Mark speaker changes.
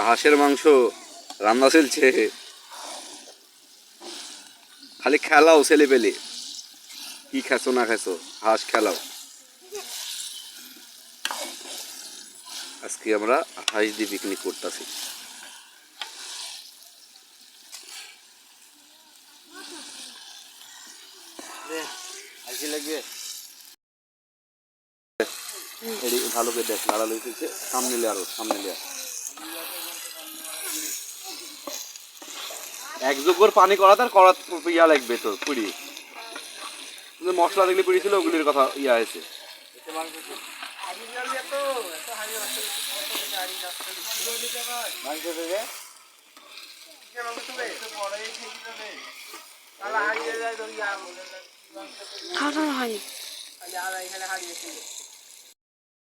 Speaker 1: হাঁসের মাংস রান্না চলছে, খালি খেলাও ছেলে পেলে, কি খেছো না খেছো হাঁস খেলাও। আজকে আমরা হাঁস দিয়ে পিকনিক করতেছি। ভালো করে দেখ, লাড়া লইতেছে, সামনে লে, আরো সামনে লে। এক যোগ্যর পানি করা তার করা ইয়া লাগবে তো পুরি, মশলা দেখলে পুরি ছিল ওগুলির কথা ইয়া হয়েছে।
Speaker 2: খাওয়া হয়নি।